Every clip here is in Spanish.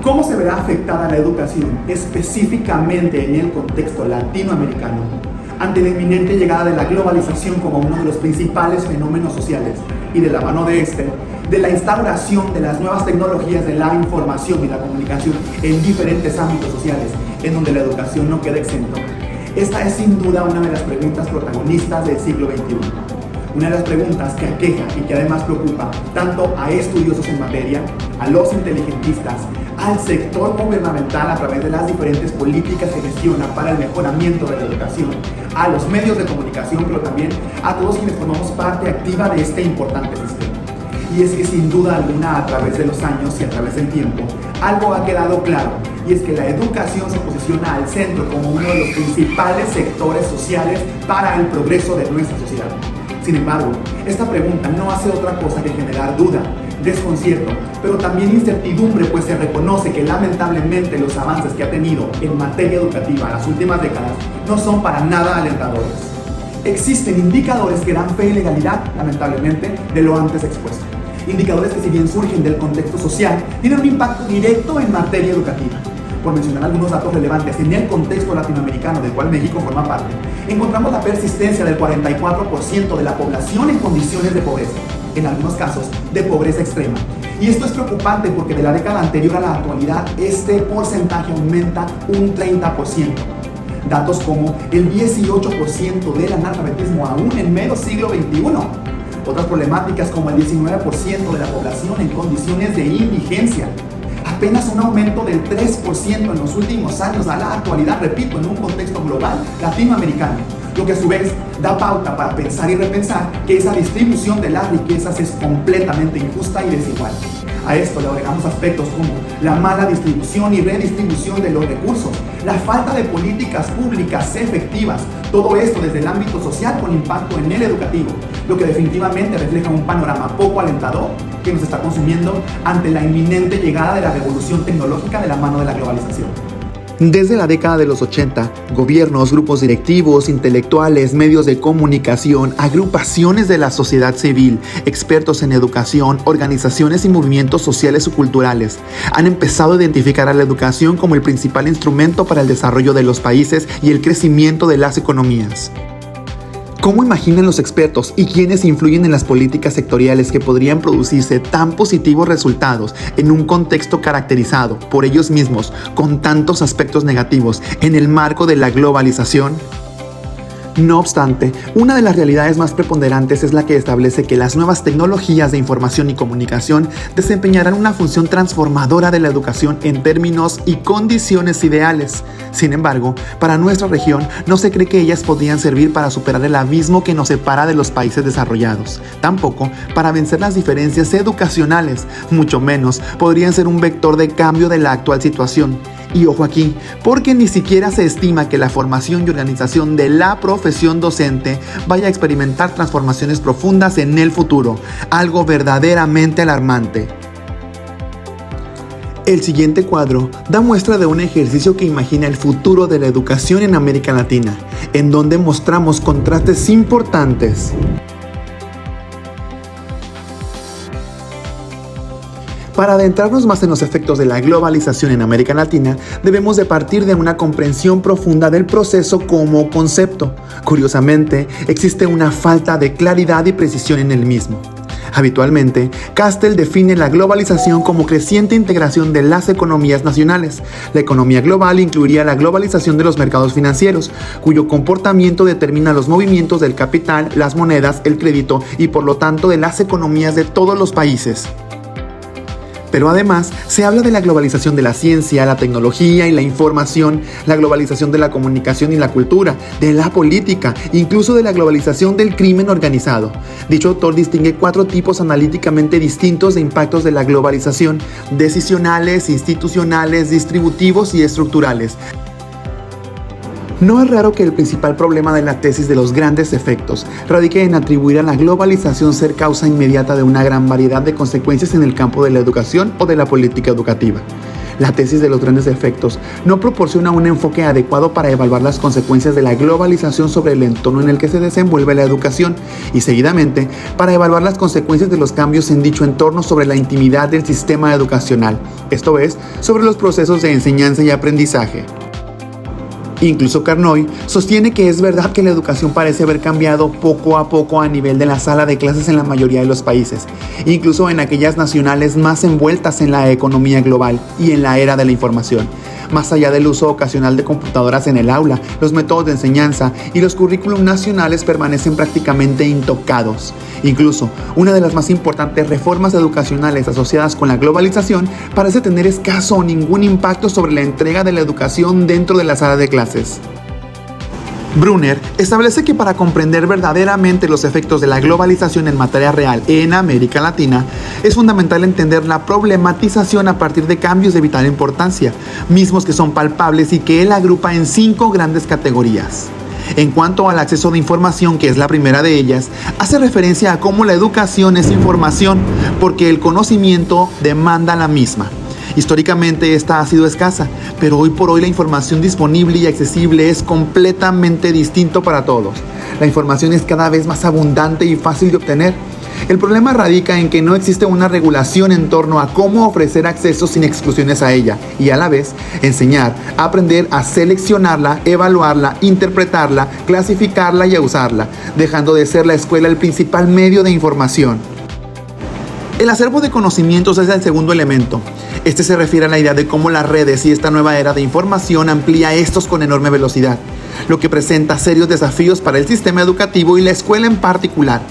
¿Cómo se verá afectada la educación, específicamente en el contexto latinoamericano, ante la inminente llegada de la globalización como uno de los principales fenómenos sociales y de la mano de la instauración de las nuevas tecnologías de la información y la comunicación en diferentes ámbitos sociales, en donde la educación no queda exento? Esta es sin duda una de las preguntas protagonistas del siglo XXI. Una de las preguntas que aqueja y que además preocupa tanto a estudiosos en materia, a los inteligentistas, al sector gubernamental a través de las diferentes políticas que gestiona para el mejoramiento de la educación, a los medios de comunicación, pero también a todos quienes formamos parte activa de este importante sistema. Y es que sin duda alguna, a través de los años y a través del tiempo, algo ha quedado claro, y es que la educación se posiciona al centro como uno de los principales sectores sociales para el progreso de nuestra sociedad. Sin embargo, esta pregunta no hace otra cosa que generar duda, desconcierto, pero también incertidumbre, pues se reconoce que lamentablemente los avances que ha tenido en materia educativa en las últimas décadas no son para nada alentadores. Existen indicadores que dan fe y legalidad, lamentablemente, de lo antes expuesto. Indicadores que, si bien surgen del contexto social, tienen un impacto directo en materia educativa. Por mencionar algunos datos relevantes, en el contexto latinoamericano del cual México forma parte, encontramos la persistencia del 44% de la población en condiciones de pobreza, en algunos casos de pobreza extrema. Y esto es preocupante porque de la década anterior a la actualidad, este porcentaje aumenta un 30%. Datos como el 18% del analfabetismo aún en mero siglo XXI. Otras problemáticas como el 19% de la población en condiciones de indigencia. Apenas un aumento del 3% en los últimos años a la actualidad, repito, en un contexto global latinoamericano, lo que a su vez da pauta para pensar y repensar que esa distribución de las riquezas es completamente injusta y desigual. A esto le agregamos aspectos como la mala distribución y redistribución de los recursos, la falta de políticas públicas efectivas, todo esto desde el ámbito social con impacto en el educativo, lo que definitivamente refleja un panorama poco alentador que nos está consumiendo ante la inminente llegada de la revolución tecnológica de la mano de la globalización. Desde la década de los 80, gobiernos, grupos directivos, intelectuales, medios de comunicación, agrupaciones de la sociedad civil, expertos en educación, organizaciones y movimientos sociales o culturales han empezado a identificar a la educación como el principal instrumento para el desarrollo de los países y el crecimiento de las economías. ¿Cómo imaginan los expertos y quienes influyen en las políticas sectoriales que podrían producirse tan positivos resultados en un contexto caracterizado por ellos mismos con tantos aspectos negativos en el marco de la globalización? No obstante, una de las realidades más preponderantes es la que establece que las nuevas tecnologías de información y comunicación desempeñarán una función transformadora de la educación en términos y condiciones ideales. Sin embargo, para nuestra región no se cree que ellas podrían servir para superar el abismo que nos separa de los países desarrollados. Tampoco para vencer las diferencias educacionales, mucho menos podrían ser un vector de cambio de la actual situación. Y ojo aquí, porque ni siquiera se estima que la formación y organización de la profesión docente vaya a experimentar transformaciones profundas en el futuro, algo verdaderamente alarmante. El siguiente cuadro da muestra de un ejercicio que imagina el futuro de la educación en América Latina, en donde mostramos contrastes importantes. Para adentrarnos más en los efectos de la globalización en América Latina, debemos de partir de una comprensión profunda del proceso como concepto. Curiosamente, existe una falta de claridad y precisión en el mismo. Habitualmente, Castell define la globalización como creciente integración de las economías nacionales. La economía global incluiría la globalización de los mercados financieros, cuyo comportamiento determina los movimientos del capital, las monedas, el crédito y por lo tanto de las economías de todos los países. Pero además se habla de la globalización de la ciencia, la tecnología y la información, la globalización de la comunicación y la cultura, de la política, incluso de la globalización del crimen organizado. Dicho autor distingue 4 tipos analíticamente distintos de impactos de la globalización: decisionales, institucionales, distributivos y estructurales. No es raro que el principal problema de la tesis de los grandes efectos radique en atribuir a la globalización ser causa inmediata de una gran variedad de consecuencias en el campo de la educación o de la política educativa. La tesis de los grandes efectos no proporciona un enfoque adecuado para evaluar las consecuencias de la globalización sobre el entorno en el que se desenvuelve la educación y, seguidamente, para evaluar las consecuencias de los cambios en dicho entorno sobre la intimidad del sistema educacional, esto es, sobre los procesos de enseñanza y aprendizaje. Incluso Carnoy sostiene que es verdad que la educación parece haber cambiado poco a poco a nivel de la sala de clases en la mayoría de los países, incluso en aquellas nacionales más envueltas en la economía global y en la era de la información. Más allá del uso ocasional de computadoras en el aula, los métodos de enseñanza y los currículum nacionales permanecen prácticamente intocados. Incluso, una de las más importantes reformas educacionales asociadas con la globalización parece tener escaso o ningún impacto sobre la entrega de la educación dentro de la sala de clases. Brunner establece que para comprender verdaderamente los efectos de la globalización en materia real en América Latina, es fundamental entender la problematización a partir de cambios de vital importancia, mismos que son palpables y que él agrupa en 5 grandes categorías. En cuanto al acceso de información, que es la primera de ellas, hace referencia a cómo la educación es información, porque el conocimiento demanda la misma. Históricamente esta ha sido escasa, pero hoy por hoy la información disponible y accesible es completamente distinto para todos. La información es cada vez más abundante y fácil de obtener. El problema radica en que no existe una regulación en torno a cómo ofrecer acceso sin exclusiones a ella y a la vez enseñar, aprender a seleccionarla, evaluarla, interpretarla, clasificarla y a usarla, dejando de ser la escuela el principal medio de información. El acervo de conocimientos es el segundo elemento. Este se refiere a la idea de cómo las redes y esta nueva era de información amplía estos con enorme velocidad, lo que presenta serios desafíos para el sistema educativo y la escuela en particular.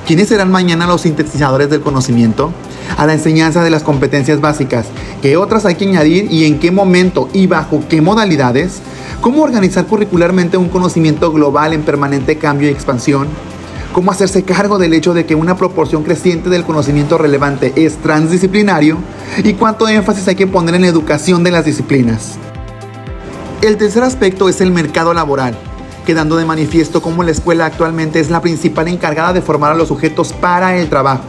¿Quiénes serán mañana los sintetizadores del conocimiento? A la enseñanza de las competencias básicas, ¿qué otras hay que añadir y en qué momento y bajo qué modalidades? ¿Cómo organizar curricularmente un conocimiento global en permanente cambio y expansión? ¿Cómo hacerse cargo del hecho de que una proporción creciente del conocimiento relevante es transdisciplinario? ¿Y cuánto énfasis hay que poner en la educación de las disciplinas? El tercer aspecto es el mercado laboral, quedando de manifiesto cómo la escuela actualmente es la principal encargada de formar a los sujetos para el trabajo.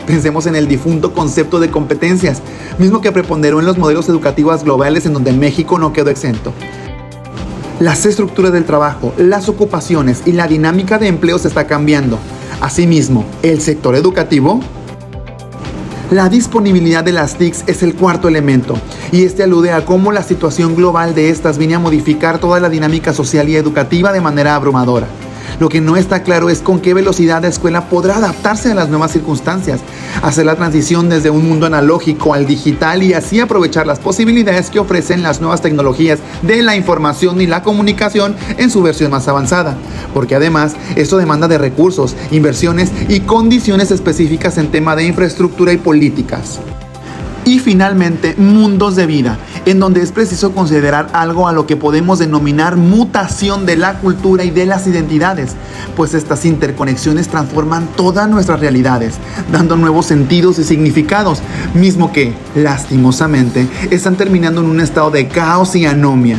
Pensemos en el difunto concepto de competencias, mismo que preponderó en los modelos educativos globales en donde México no quedó exento. Las estructuras del trabajo, las ocupaciones y la dinámica de empleo se está cambiando. Asimismo, el sector educativo. La disponibilidad de las TICs es el cuarto elemento, y este alude a cómo la situación global de estas viene a modificar toda la dinámica social y educativa de manera abrumadora. Lo que no está claro es con qué velocidad la escuela podrá adaptarse a las nuevas circunstancias, hacer la transición desde un mundo analógico al digital y así aprovechar las posibilidades que ofrecen las nuevas tecnologías de la información y la comunicación en su versión más avanzada. Porque además, esto demanda de recursos, inversiones y condiciones específicas en tema de infraestructura y políticas. Y finalmente, mundos de vida, en donde es preciso considerar algo a lo que podemos denominar mutación de la cultura y de las identidades, pues estas interconexiones transforman todas nuestras realidades, dando nuevos sentidos y significados, mismo que, lastimosamente, están terminando en un estado de caos y anomia.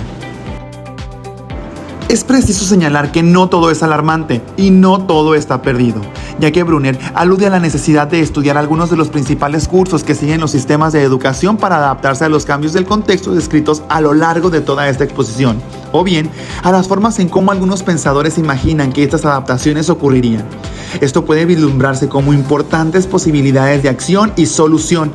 Es preciso señalar que no todo es alarmante y no todo está perdido, ya que Brunner alude a la necesidad de estudiar algunos de los principales cursos que siguen los sistemas de educación para adaptarse a los cambios del contexto descritos a lo largo de toda esta exposición, o bien a las formas en cómo algunos pensadores imaginan que estas adaptaciones ocurrirían. Esto puede vislumbrarse como importantes posibilidades de acción y solución.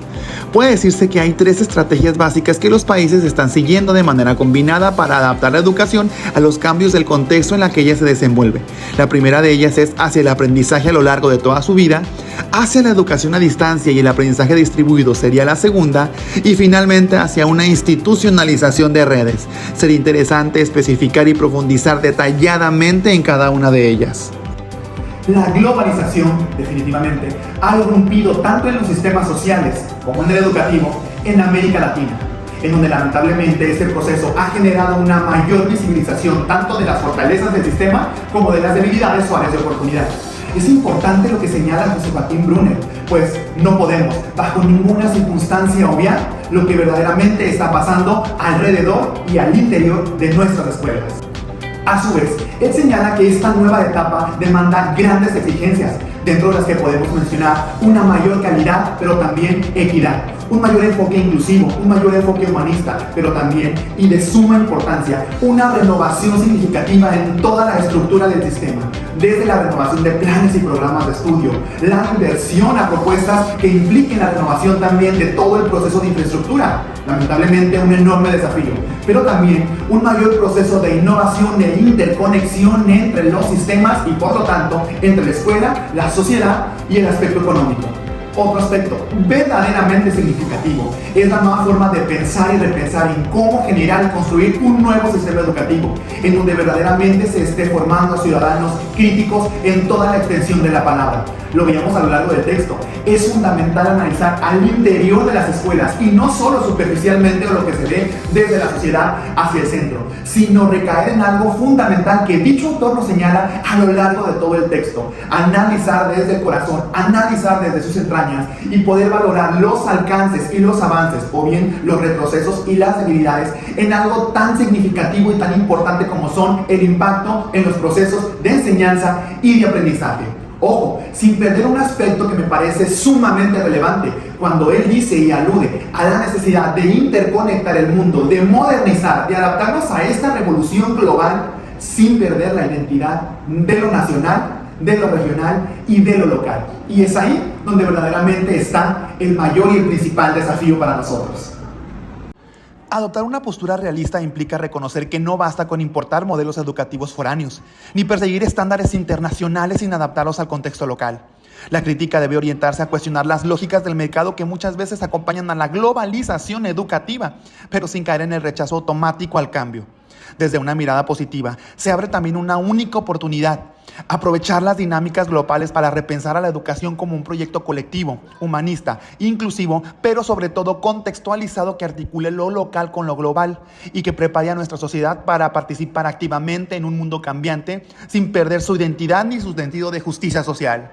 Puede decirse que hay 3 estrategias básicas que los países están siguiendo de manera combinada para adaptar la educación a los cambios del contexto en la que ella se desenvuelve. La primera de ellas es hacia el aprendizaje a lo largo de toda su vida, hacia la educación a distancia y el aprendizaje distribuido sería la segunda, y finalmente hacia una institucionalización de redes. Sería interesante especificar y profundizar detalladamente en cada una de ellas. La globalización, definitivamente, ha irrumpido tanto en los sistemas sociales como en el educativo en América Latina, en donde lamentablemente este proceso ha generado una mayor visibilización tanto de las fortalezas del sistema como de las debilidades o áreas de oportunidad. Es importante lo que señala José Joaquín Brunner, pues no podemos, bajo ninguna circunstancia, obviar lo que verdaderamente está pasando alrededor y al interior de nuestras escuelas. A su vez, él señala que esta nueva etapa demanda grandes exigencias, dentro de las que podemos mencionar una mayor calidad, pero también equidad, un mayor enfoque inclusivo, un mayor enfoque humanista, pero también, y de suma importancia, una renovación significativa en toda la estructura del sistema, desde la renovación de planes y programas de estudio, la inversión a propuestas que impliquen la renovación también de todo el proceso de infraestructura, lamentablemente un enorme desafío, pero también un mayor proceso de innovación e interconexión entre los sistemas y por lo tanto entre la escuela, la sociedad y el aspecto económico. Otro aspecto verdaderamente significativo es la nueva forma de pensar y repensar en cómo generar y construir un nuevo sistema educativo, en donde verdaderamente se esté formando a ciudadanos críticos en toda la extensión de la palabra. Lo veíamos a lo largo del texto. Es fundamental analizar al interior de las escuelas y no solo superficialmente o lo que se ve desde la sociedad hacia el centro, sino recaer en algo fundamental que dicho autor nos señala a lo largo de todo el texto. Analizar desde el corazón, analizar desde sus entrañas y poder valorar los alcances y los avances o bien los retrocesos y las debilidades en algo tan significativo y tan importante como son el impacto en los procesos de enseñanza y de aprendizaje. Ojo, sin perder un aspecto que me parece sumamente relevante, cuando él dice y alude a la necesidad de interconectar el mundo, de modernizar, de adaptarnos a esta revolución global sin perder la identidad de lo nacional, de lo regional y de lo local. Y es ahí donde verdaderamente está el mayor y el principal desafío para nosotros. Adoptar una postura realista implica reconocer que no basta con importar modelos educativos foráneos, ni perseguir estándares internacionales sin adaptarlos al contexto local. La crítica debe orientarse a cuestionar las lógicas del mercado que muchas veces acompañan a la globalización educativa, pero sin caer en el rechazo automático al cambio. Desde una mirada positiva, se abre también una única oportunidad: aprovechar las dinámicas globales para repensar a la educación como un proyecto colectivo, humanista, inclusivo, pero sobre todo contextualizado que articule lo local con lo global y que prepare a nuestra sociedad para participar activamente en un mundo cambiante sin perder su identidad ni su sentido de justicia social.